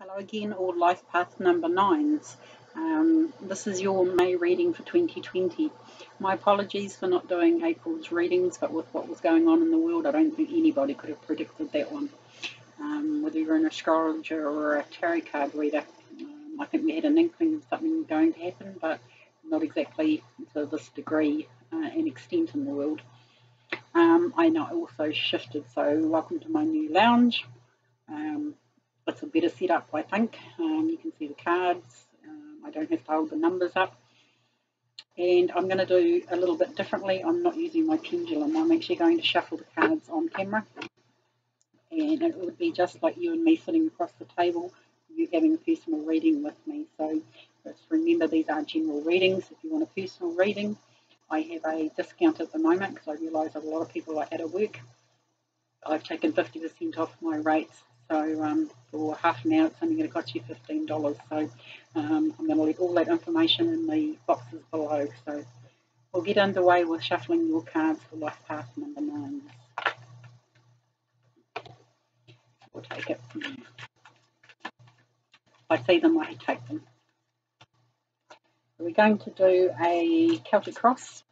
Hello again, all life path number 9s. This is your May reading for 2020. My apologies for not doing April's readings, but with what was going on in the world, I don't think anybody could have predicted that one. Whether you're an astrologer or a tarot card reader, I think we had an inkling of something going to happen, but not exactly to this degree and extent in the world. I know I also shifted, so welcome to my new lounge. It's a better setup, I think. You can see the cards. I don't have to hold the numbers up. And I'm going to do a little bit differently. I'm not using my pendulum. I'm actually going to shuffle the cards on camera. And it would be just like you and me sitting across the table, you having a personal reading with me. So just remember, these are general readings. If you want a personal reading, I have a discount at the moment because I realise that a lot of people are out of work. I've taken 50% off my rates. So for half an hour, it's only going to cost you $15. So I'm going to leave all that information in the boxes below. So we'll get underway with shuffling your cards for life path number 9. We'll take it. If I see them, I take them. So we're going to do a Celtic cross.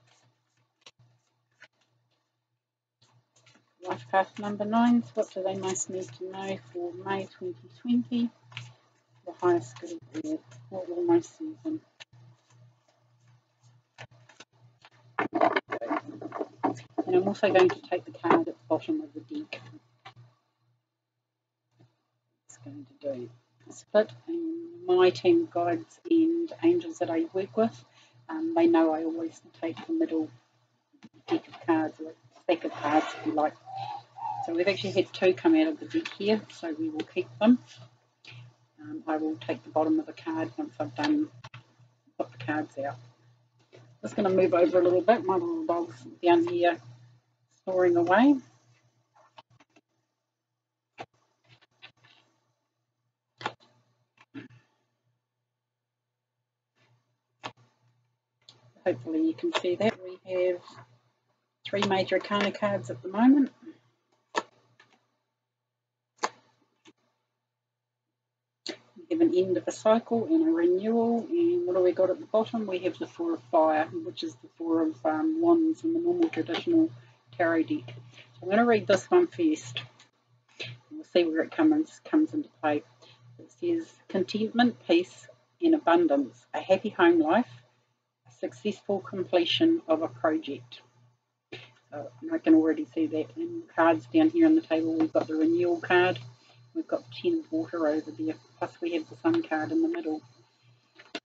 Life path number 9s, what do they most need to know for May 2020? The highest good of all. What will most suit them? And I'm also going to take the card at the bottom of the deck. It's going to do a split. And my team guides and angels that I work with, they know I always take the middle deck of cards, or stack of cards if you like. So we've actually had 2 come out of the deck here, so we will keep them. I will take the bottom of the card once I've done put the cards out. Just going to move over a little bit. My little dog's down here snoring away. Hopefully you can see that. We have 3 major arcana cards at the moment. We have an end of a cycle and a renewal, and what do we got at the bottom? We have the 4 of fire, which is the 4 of wands in the normal traditional tarot deck. So I'm going to read this one first. We'll see where it comes into play. It says contentment, peace and abundance, a happy home life, a successful completion of a project. So I can already see that in cards down here on the table. We've got the renewal card. We've got 10 of water over there, plus we have the sun card in the middle.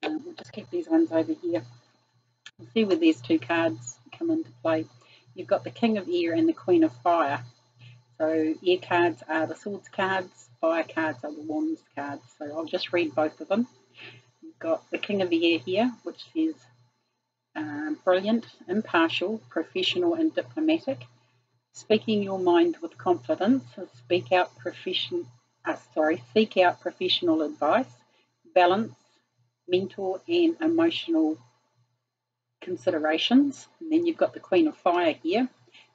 We'll just keep these ones over here. We'll see where these 2 cards come into play. You've got the King of Air and the Queen of Fire. So air cards are the swords cards, fire cards are the wands cards. So I'll just read both of them. You've got the King of the Air here, which says brilliant, impartial, professional and diplomatic. Speaking your mind with confidence, seek out professional advice, balance, mental and emotional considerations. And then you've got the Queen of Fire here,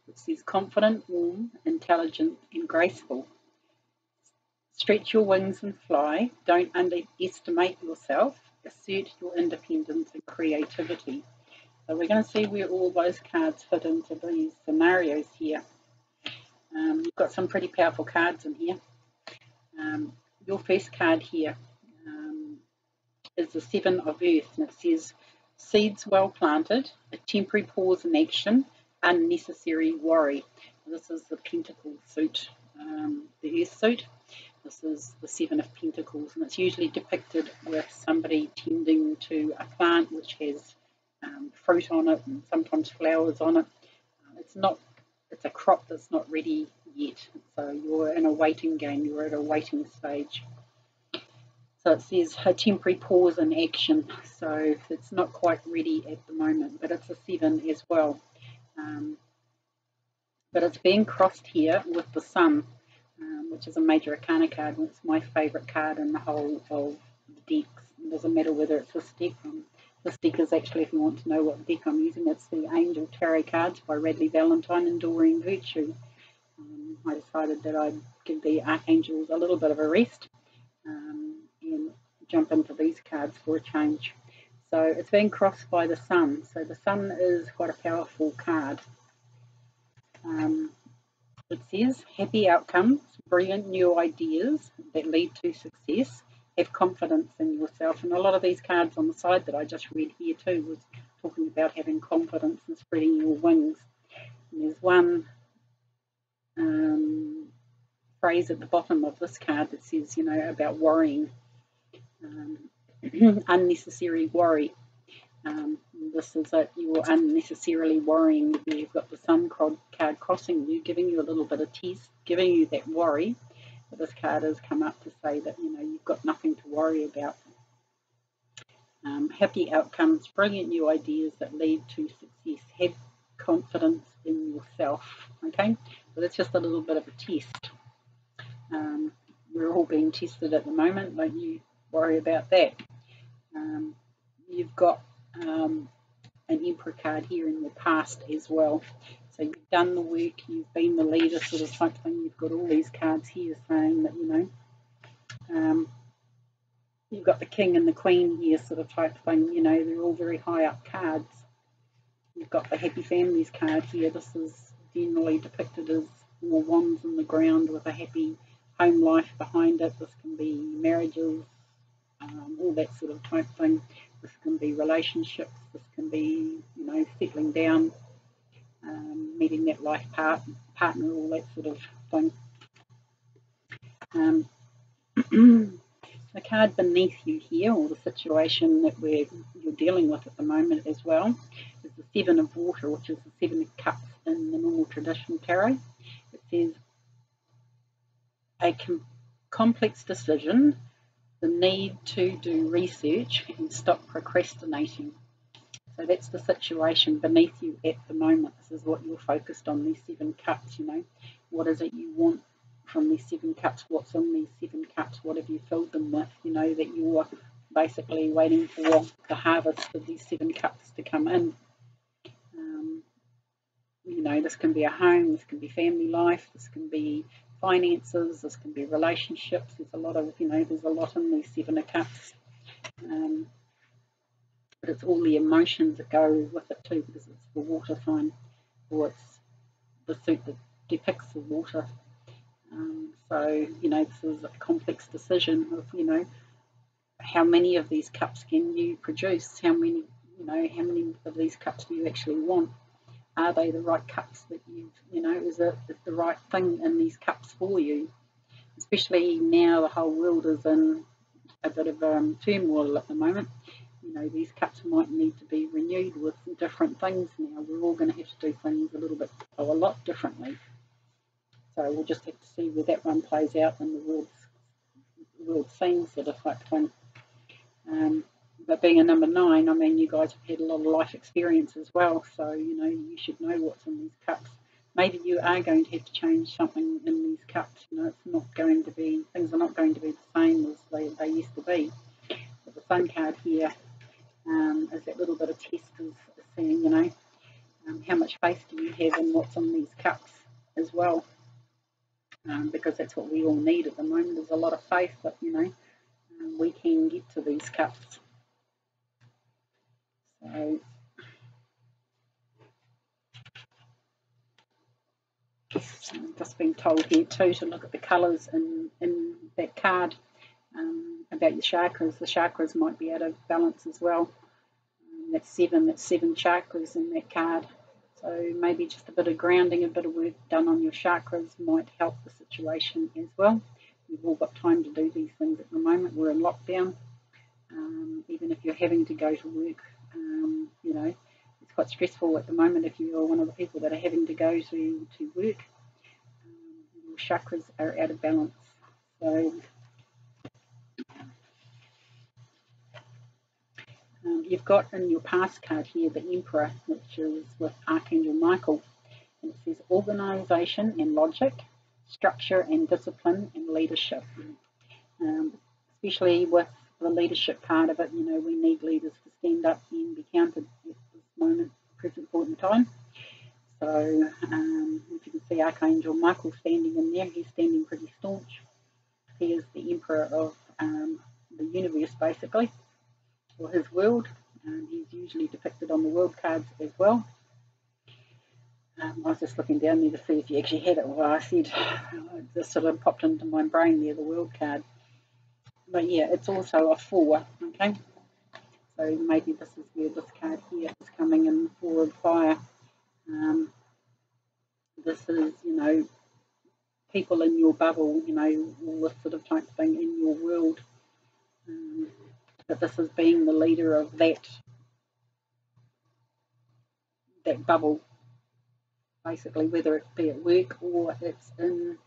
which says confident, warm, intelligent and graceful. Stretch your wings and fly. Don't underestimate yourself. Assert your independence and creativity. So we're going to see where all those cards fit into these scenarios here. You've got some pretty powerful cards in here. Your first card here is the 7 of Earth, and it says seeds well planted, a temporary pause in action, unnecessary worry. This is the Pentacle suit, the Earth suit. This is the 7 of Pentacles, and it's usually depicted with somebody tending to a plant which has fruit on it and sometimes flowers on it. It's a crop that's not ready yet, so you're in a waiting game, you're at a waiting stage. So it says a temporary pause in action, so it's not quite ready at the moment, but it's a 7 as well. But it's being crossed here with the Sun, which is a major arcana card, and it's my favourite card in the whole of the decks. It doesn't matter whether it's this deck. This deck is actually, if you want to know what deck I'm using, it's the Angel Tarot Cards by Radley Valentine and Doreen Virtue. I decided that I'd give the Archangels a little bit of a rest. and jump into these cards for a change. So it's being crossed by the Sun. So the Sun is quite a powerful card. It says, happy outcomes, brilliant new ideas that lead to success, have confidence in yourself. And a lot of these cards on the side that I just read here too was talking about having confidence and spreading your wings. And there's one phrase at the bottom of this card that says, you know, about worrying, unnecessary worry. This is that you're unnecessarily worrying. You've got the Sun card crossing you, giving you a little bit of test, giving you that worry. But this card has come up to say that, you know, you've got nothing to worry about. Happy outcomes, brilliant new ideas that lead to success. Have confidence in yourself. Okay, so that's just a little bit of a test. We're all being tested at the moment. Don't you worry about that. You've got an Emperor card here in your past as well. So you've done the work, you've been the leader sort of type thing. You've got all these cards here saying that, you know, you've got the King and the Queen here sort of type thing. You know, they're all very high up cards. You've got the Happy Families card here. This is generally depicted as more wands in the ground with a happy home life behind it. This can be marriages, all that sort of type thing. This can be relationships. This can be, you know, settling down, meeting that life partner, all that sort of thing. The card beneath you here, or the situation that you're dealing with at the moment as well, is the Seven of Water, which is the Seven of Cups in the normal traditional tarot. It says a complex decision, the need to do research and stop procrastinating. So that's the situation beneath you at the moment. This is what you're focused on, these 7 cups, you know. What is it you want from these 7 cups? What's in these 7 cups? What have you filled them with? You know, that you're basically waiting for the harvest of these 7 cups to come in. You know, this can be a home, this can be family life, this can be finances, this can be relationships. There's a lot of, you know, there's a lot in these 7 of cups. But it's all the emotions that go with it too, because it's the water sign, or it's the suit that depicts the water. So, you know, this is a complex decision of, you know, how many of these cups can you produce? How many, you know, how many of these cups do you actually want? Are they the right cups that you know, is the right thing in these cups for you? Especially now the whole world is in a bit of turmoil at the moment. You know, these cups might need to be renewed with different things now. We're all going to have to do things a lot differently. So we'll just have to see where that one plays out in the world scene sort of type thing. But being a number 9, I mean, you guys have had a lot of life experience as well, so, you know, you should know what's in these cups. Maybe you are going to have to change something in these cups. You know, it's not going to be, things are not going to be the same as they used to be. But the Sun card here is that little bit of test of seeing, you know, how much faith do you have in what's in these cups as well. Because that's what we all need at the moment. There's a lot of faith that, you know, we can get to these cups. So I'm just being told here too to look at the colours in that card about your chakras. The chakras might be out of balance as well. That's 7 chakras in that card. So maybe just a bit of grounding, a bit of work done on your chakras might help the situation as well. We've all got time to do these things at the moment. We're in lockdown. Even if you're having to go to work, you know, it's quite stressful at the moment if you're one of the people that are having to go to work. Your chakras are out of balance. So you've got in your past card here the Emperor, which is with Archangel Michael. And it says organisation and logic, structure and discipline and leadership. Especially with the leadership part of it, you know, we need leaders to stand up and be counted at this moment, present point in time. So if you can see Archangel Michael standing in there, he's standing pretty staunch. He is the Emperor of the universe basically, or his world. He's usually depicted on the world cards as well. I was just looking down there to see if you actually had it. Well, I said it just sort of popped into my brain there, the world card. But yeah, it's also a 4, okay? So maybe this is where this card here is coming in, 4 of fire. This is, people in your bubble, all this sort of type thing in your world. But this is being the leader of that bubble, basically, whether it be at work or it's in,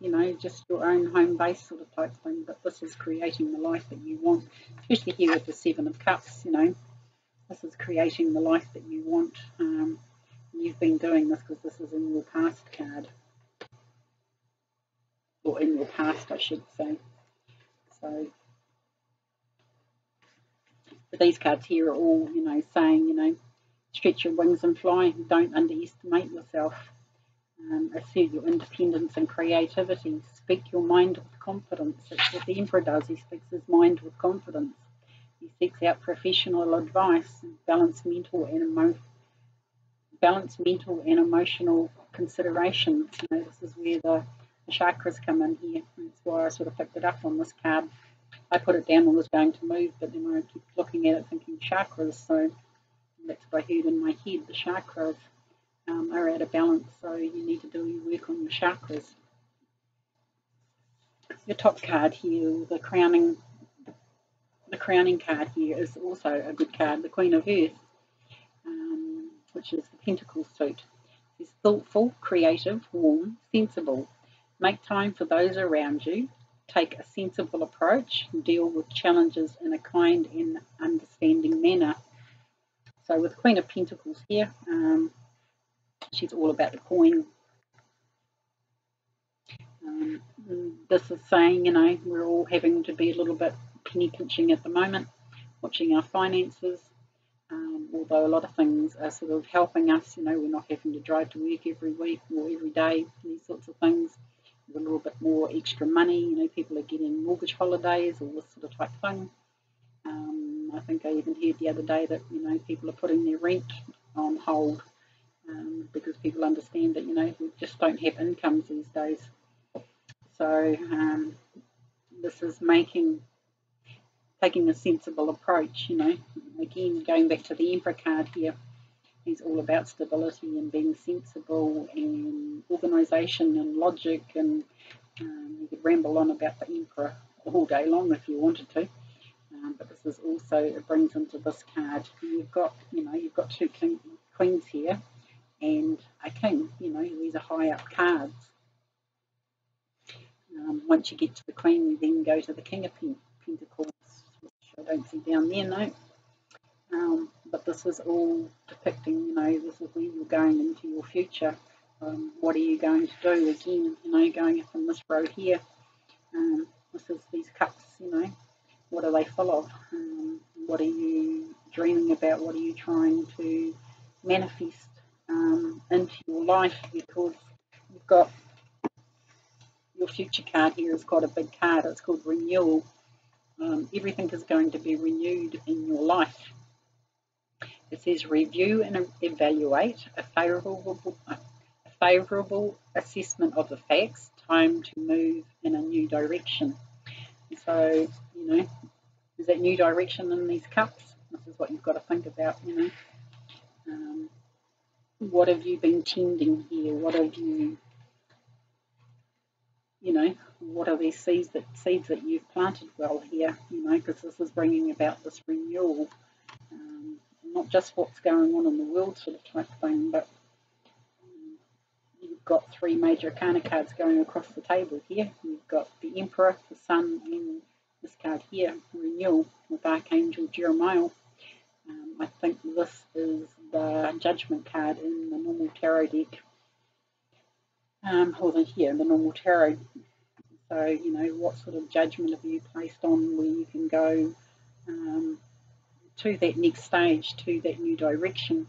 just your own home base sort of type thing. But this is creating the life that you want, especially here with the 7 of Cups, This is creating the life that you want. You've been doing this because this is in your past card. Or in your past, I should say. So, but these cards here are all, saying, stretch your wings and fly. Don't underestimate yourself. Assert your independence and creativity. Speak your mind with confidence. That's what the Emperor does. He speaks his mind with confidence. He seeks out professional advice, balance mental and emotional considerations. This is where the chakras come in here. That's why I sort of picked it up on this card. I put it down and was going to move, but then I kept looking at it thinking chakras, so that's what I heard in my head. The chakras are out of balance, so you need to do your work on your chakras. Your top card here, the crowning card here, is also a good card, the Queen of Earth, which is the Pentacles suit. It's thoughtful, creative, warm, sensible. Make time for those around you. Take a sensible approach. Deal with challenges in a kind and understanding manner. So with Queen of Pentacles here, she's all about the coin. This is saying, we're all having to be a little bit penny pinching at the moment, watching our finances. Although a lot of things are sort of helping us, we're not having to drive to work every week or every day, these sorts of things. There's a little bit more extra money, people are getting mortgage holidays or this sort of type thing. I think I even heard the other day that, people are putting their rent on hold because people understand that, we just don't have incomes these days. So this is taking a sensible approach, Again, going back to the Emperor card here, he's all about stability and being sensible and organisation and logic, and you could ramble on about the Emperor all day long if you wanted to. But this is also, it brings into this card, you've got 2 queens here and a king, these are high up cards. Once you get to the Queen, you then go to the King of Pentacles, which I don't see down there, no. But this is all depicting, this is where you're going into your future. What are you going to do? Again, going up in this row here, this is these cups, what are they full of? What are you dreaming about? What are you trying to manifest into your life? Because you've got your future card here is quite a big card. It's called Renewal. Everything is going to be renewed in your life. It says review and evaluate a favourable assessment of the facts. Time to move in a new direction. So, is that new direction in these cups? This is what you've got to think about, what have you been tending here? What have you, what are these seeds that you've planted well here, because this is bringing about this renewal. Not just what's going on in the world sort of type thing, but you've got 3 major arcana cards going across the table here. You've got the Emperor, the Sun, and this card here, Renewal, with Archangel Jeremiah. I think this is the Judgment card in the normal tarot deck. The normal tarot. So, what sort of judgment have you placed on where you can go to that next stage, to that new direction?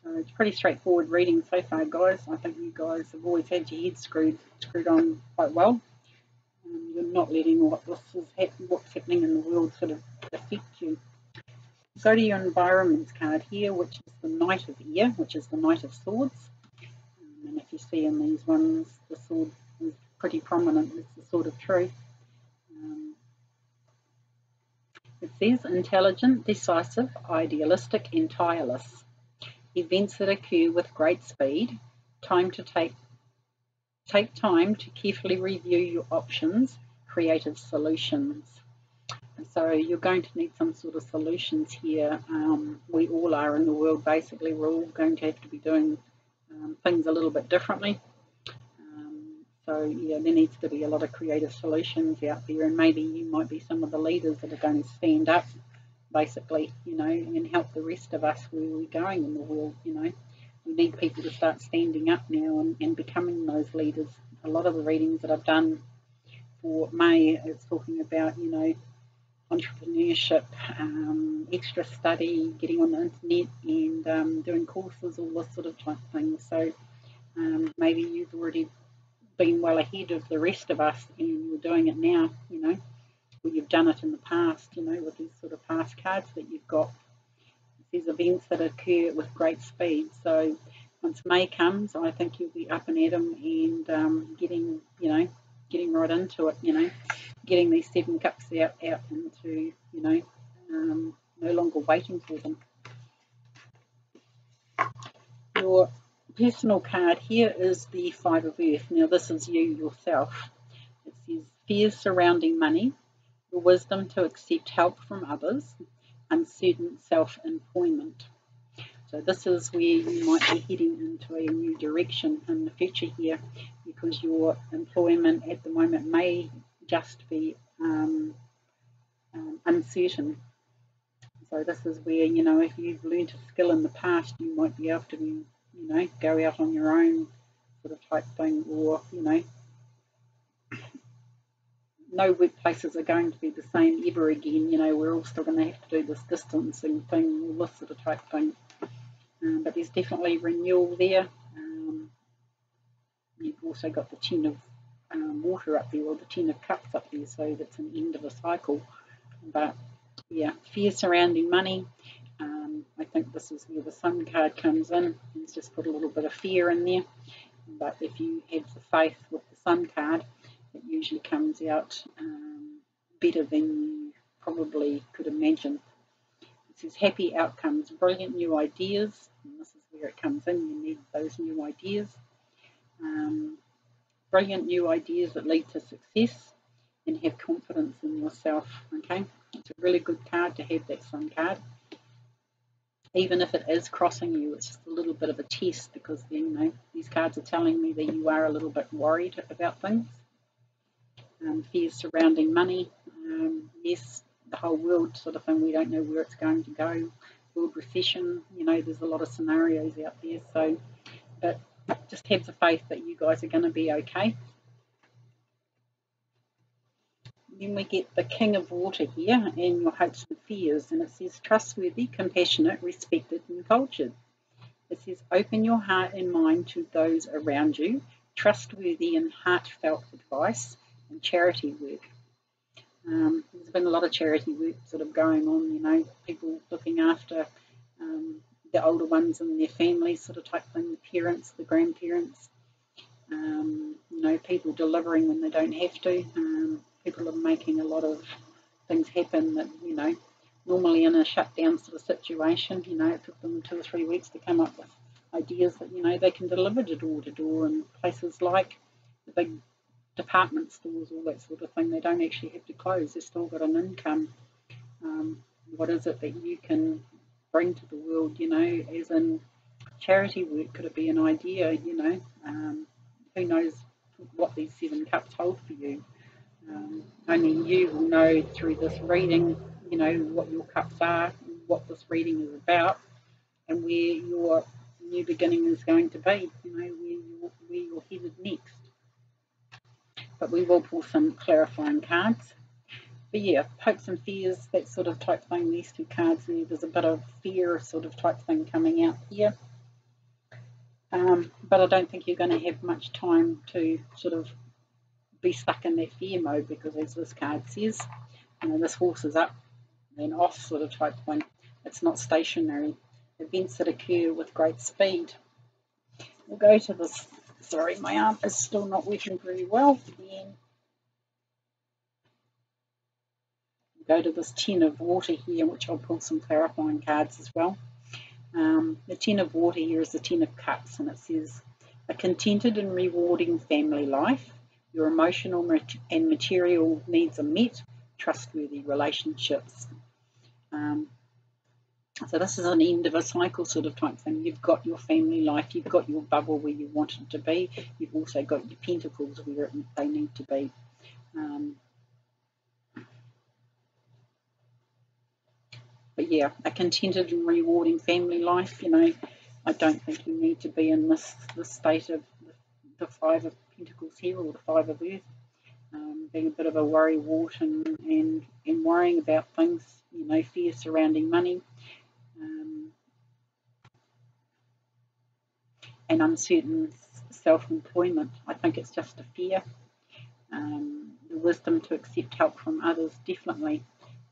So it's pretty straightforward reading so far, guys. I think you guys have always had your head screwed on quite well. You're not letting what's happening in the world sort of affect you. Go to your environments card here, which is the Knight of Air, which is the Knight of Swords. And if you see in these ones, the sword is pretty prominent. It's the Sword of Truth. It says intelligent, decisive, idealistic, and tireless. Events that occur with great speed. Take time to carefully review your options. Creative solutions. So you're going to need some sort of solutions here. We all are in the world, basically. We're all going to have to be doing things a little bit differently. So yeah, there needs to be a lot of creative solutions out there, and maybe you might be some of the leaders that are going to stand up, basically, and help the rest of us where we're going in the world. We need people to start standing up now and becoming those leaders. A lot of the readings that I've done for May, it's talking about, entrepreneurship, extra study, getting on the internet and doing courses, all this sort of type thing. So maybe you've already been well ahead of the rest of us and you're doing it now, or you've done it in the past, with these sort of past cards that you've got. These events that occur with great speed. So once May comes, I think you'll be up and at 'em and getting right into it, getting these 7 cups out into, no longer waiting for them. Your personal card here is the 5 of Earth. Now this is you yourself. It says fears surrounding money, your wisdom to accept help from others, uncertain self-employment. So this is where you might be heading into a new direction in the future here, because your employment at the moment may just be uncertain. So this is where, if you've learned a skill in the past, you might be able to, go out on your own sort of type thing, or, no workplaces are going to be the same ever again. We're all still going to have to do this distancing thing, all this sort of type thing. But there's definitely renewal there. You've also got the 10 of water up there, or the 10 of cups up there, so that's an end of a cycle. But yeah, fear surrounding money. I think this is where the Sun card comes in. Let's just put a little bit of fear in there. But if you have the faith with the Sun card, it usually comes out better than you probably could imagine. It says happy outcomes, brilliant new ideas, and this is where it comes in. You need those new ideas. Brilliant new ideas that lead to success, and have confidence in yourself. Okay, it's a really good card to have, that Sun card. Even if it is crossing you, it's just a little bit of a test, because these cards are telling me that you are a little bit worried about things. Fears surrounding money. Yes, the whole world sort of thing, we don't know where it's going to go. World recession, there's a lot of scenarios out there. So, but just have the faith that you guys are going to be okay. Then we get the King of Water here, and your hopes and fears, and it says trustworthy, compassionate, respected, and cultured. It says open your heart and mind to those around you, trustworthy and heartfelt advice, and charity work. There's been a lot of charity work sort of going on, people looking after the older ones and their families, sort of type thing, the parents, the grandparents, people delivering when they don't have to. People are making a lot of things happen that, normally in a shutdown sort of situation, it took them 2 or 3 weeks to come up with ideas that, they can deliver to door, and places like the big department stores, all that sort of thing. They don't actually have to close. They've still got an income. What is it that you can bring to the world, as in charity work? Could it be an idea, who knows what these 7 cups hold for you? Only you will know through this reading, what your cups are, what this reading is about, and where your new beginning is going to be, where you're headed next. But we will pull some clarifying cards. But yeah, hopes and fears, that sort of type thing, these 2 cards there, there's a bit of fear sort of type thing coming out here. But I don't think you're going to have much time to sort of be stuck in that fear mode, because as this card says, this horse is up and off sort of type thing. It's not stationary. Events that occur with great speed. We'll go to this. Sorry, my arm is still not working very well. Then we'll go to this 10 of water here, which I'll pull some clarifying cards as well. The 10 of water here is the 10 of cups, and it says, a contented and rewarding family life. Your emotional and material needs are met. Trustworthy relationships. So this is an end of a cycle sort of type thing. You've got your family life, you've got your bubble where you want it to be, you've also got your pentacles where they need to be. But yeah, a contented and rewarding family life, I don't think you need to be in this state of the 5 of Pentacles here, or the 5 of Earth, being a bit of a worrywart and worrying about things, fear surrounding money, and uncertain self-employment. I think it's just a fear. The wisdom to accept help from others, definitely.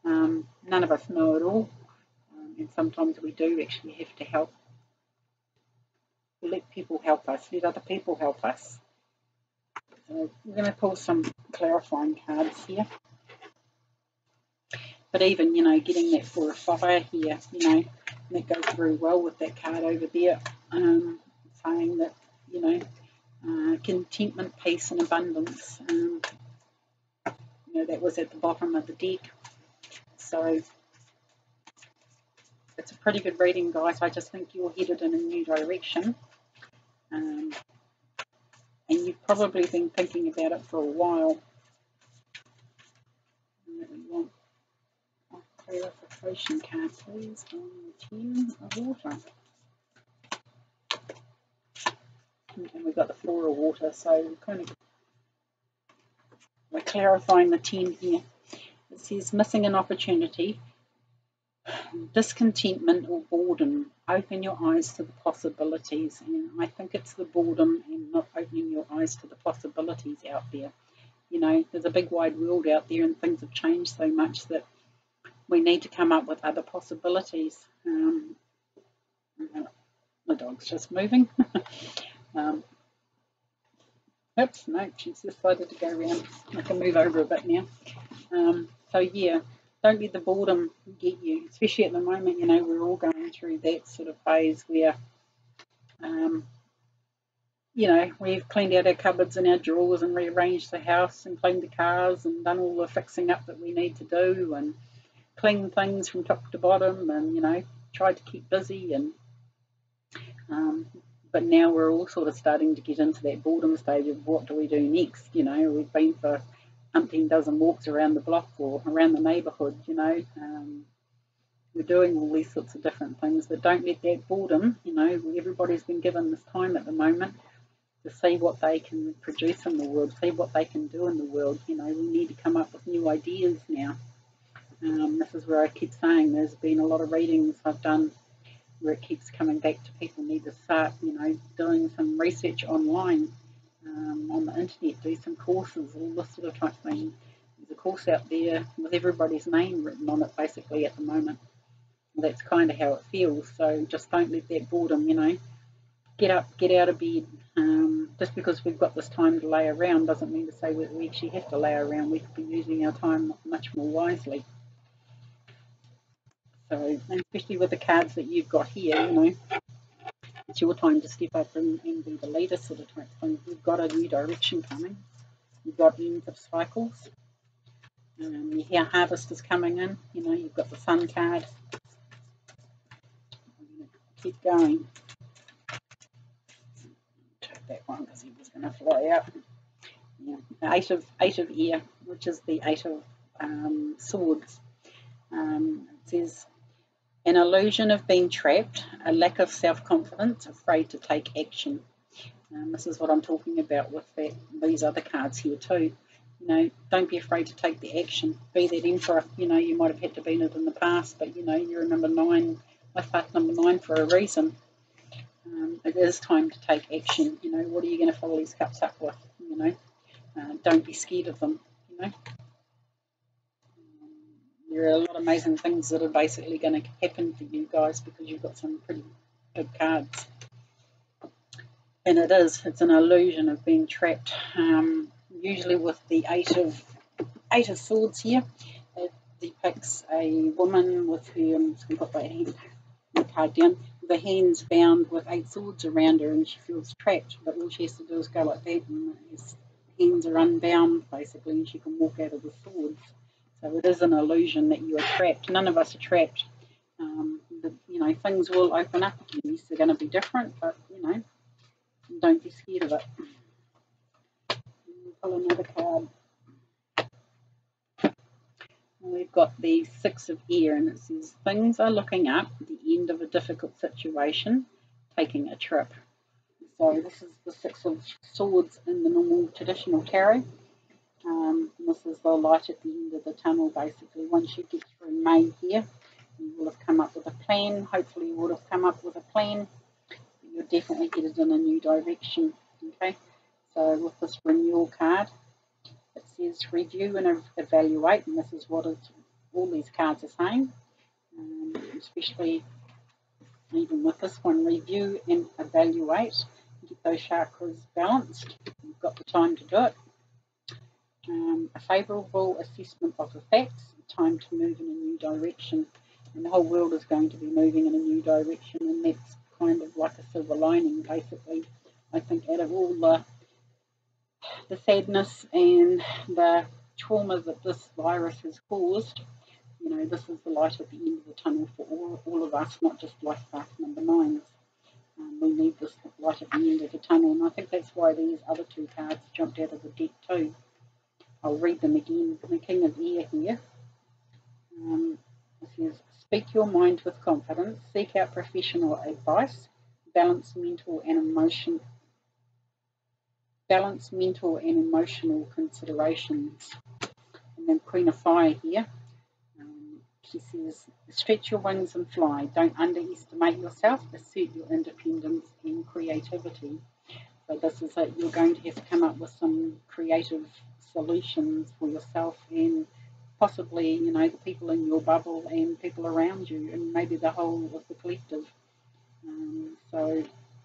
None of us know it all, and sometimes we do actually have to help. Let people help us, let other people help us. So we're going to pull some clarifying cards here. But even, getting that 4 of fire here, that goes very well with that card over there, saying that, contentment, peace and abundance, that was at the bottom of the deck. So it's a pretty good reading, guys. I just think you're headed in a new direction. And you've probably been thinking about it for a while. And we want a clarification card, please, on the 10 of water. And we've got the 4 of water, so we're clarifying the 10 here. It says missing an opportunity, discontentment or boredom. Open your eyes to the possibilities, and I think it's the boredom and not opening your eyes to the possibilities out there. There's a big wide world out there, and things have changed so much that we need to come up with other possibilities. The dog's just moving. Oops, no, she's decided to go around. I can move over a bit now. So yeah, don't let the boredom get you, especially at the moment. We're all going through that sort of phase where, we've cleaned out our cupboards and our drawers and rearranged the house and cleaned the cars and done all the fixing up that we need to do and cleaned things from top to bottom and, tried to keep busy and but now we're all sort of starting to get into that boredom stage of what do we do next. We've been for umpteen dozen walks around the block or around the neighbourhood, we're doing all these sorts of different things, but don't let that boredom, everybody's been given this time at the moment to see what they can produce in the world, see what they can do in the world. We need to come up with new ideas now. This is where I keep saying there's been a lot of readings I've done where it keeps coming back to people need to start, doing some research online, on the internet, do some courses, all this sort of type thing. There's a course out there with everybody's name written on it basically at the moment. That's kind of how it feels. So just don't let that boredom, get up, get out of bed. Just because we've got this time to lay around doesn't mean to say we actually have to lay around. We could be using our time much more wisely. So, especially with the cards that you've got here, it's your time to step up and be the leader sort of type thing. You've got a new direction coming. You've got ends of cycles. Your harvest is coming in. You've got the Sun card. I'm going to keep going. Take that one because he was going to fly out. Yeah. The eight of air, which is the 8 of swords. It says, an illusion of being trapped, a lack of self-confidence, afraid to take action. This is what I'm talking about with these other cards here too. Don't be afraid to take the action. Be that emperor. You might have had to be it in the past, but you're a number 9, life path number 9 for a reason. It is time to take action. What are you going to fill these cups up with? don't be scared of them, you know. There are a lot of amazing things that are basically going to happen for you guys because you've got some pretty big cards. And it's an illusion of being trapped. Usually with the Eight of Swords here, it depicts a woman with her, I'm just going to put the card down, with her hands bound with 8 swords around her, and she feels trapped, but all she has to do is go like that, and his hands are unbound basically, and she can walk out of the swords. So it is an illusion that you are trapped. None of us are trapped. You know, things will open up again. Yes, they're going to be different, but you know, don't be scared of it. Pull another card. We've got the Six of Air, and it says things are looking up, the end of a difficult situation, taking a trip. So this is the Six of Swords in the normal traditional tarot. This is the light at the end of the tunnel basically. Once you get through May here, you will have come up with a plan. Hopefully you would have come up with a plan. You're definitely headed in a new direction. Okay, so with this Renewal card, it says review and evaluate, and this is what all these cards are saying, especially even with this one, review and evaluate, get those chakras balanced. You've got the time to do it. A favourable assessment of the facts, time to move in a new direction, and the whole world is going to be moving in a new direction, and that's kind of like a silver lining basically. I think out of all the sadness and the trauma that this virus has caused, you know, this is the light at the end of the tunnel for all of us, not just life path number 9s. We need this light at the end of the tunnel, and I think that's why these other 2 cards jumped out of the deck too. I'll read them again. The King of Air here. It says, speak your mind with confidence, seek out professional advice, balance mental and emotional considerations. And then Queen of Fire here. She says, stretch your wings and fly. Don't underestimate yourself. Assert your independence and creativity. So this is it. You're going to have to come up with some creative solutions for yourself and possibly, you know, the people in your bubble and people around you, and maybe the whole of the collective. So,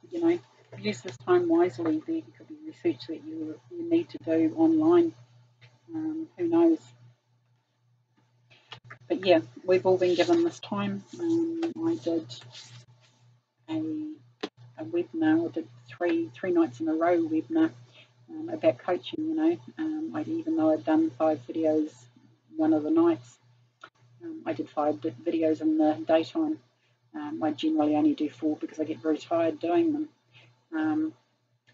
you know, use this time wisely. There could be research that you need to do online. Who knows? But yeah, we've all been given this time. I did a webinar. I did three nights in a row webinar about coaching, you know. Even though I'd done 5 videos one of the nights, I did 5 videos in the daytime. I generally only do 4 because I get very tired doing them.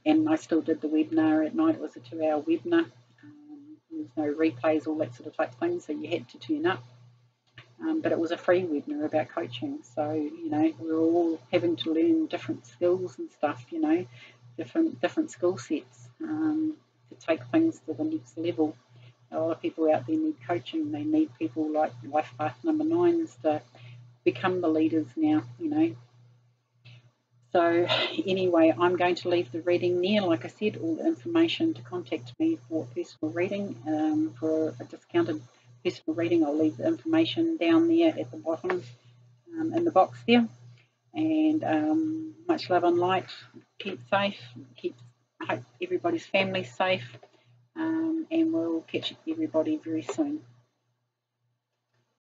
And I still did the webinar at night. It was a 2-hour webinar. There's no replays, all that sort of type thing, so you had to turn up. But it was a free webinar about coaching, so you know, we were all having to learn different skills and stuff, you know, different skill sets to take things to the next level. A lot of people out there need coaching. They need people like life path number 9s to become the leaders now, you know. So anyway, I'm going to leave the reading there. Like I said, all the information to contact me for personal reading, for a discounted personal reading, I'll leave the information down there at the bottom in the box there. And much love and light. Keep safe. I hope everybody's family safe. And we'll catch everybody very soon.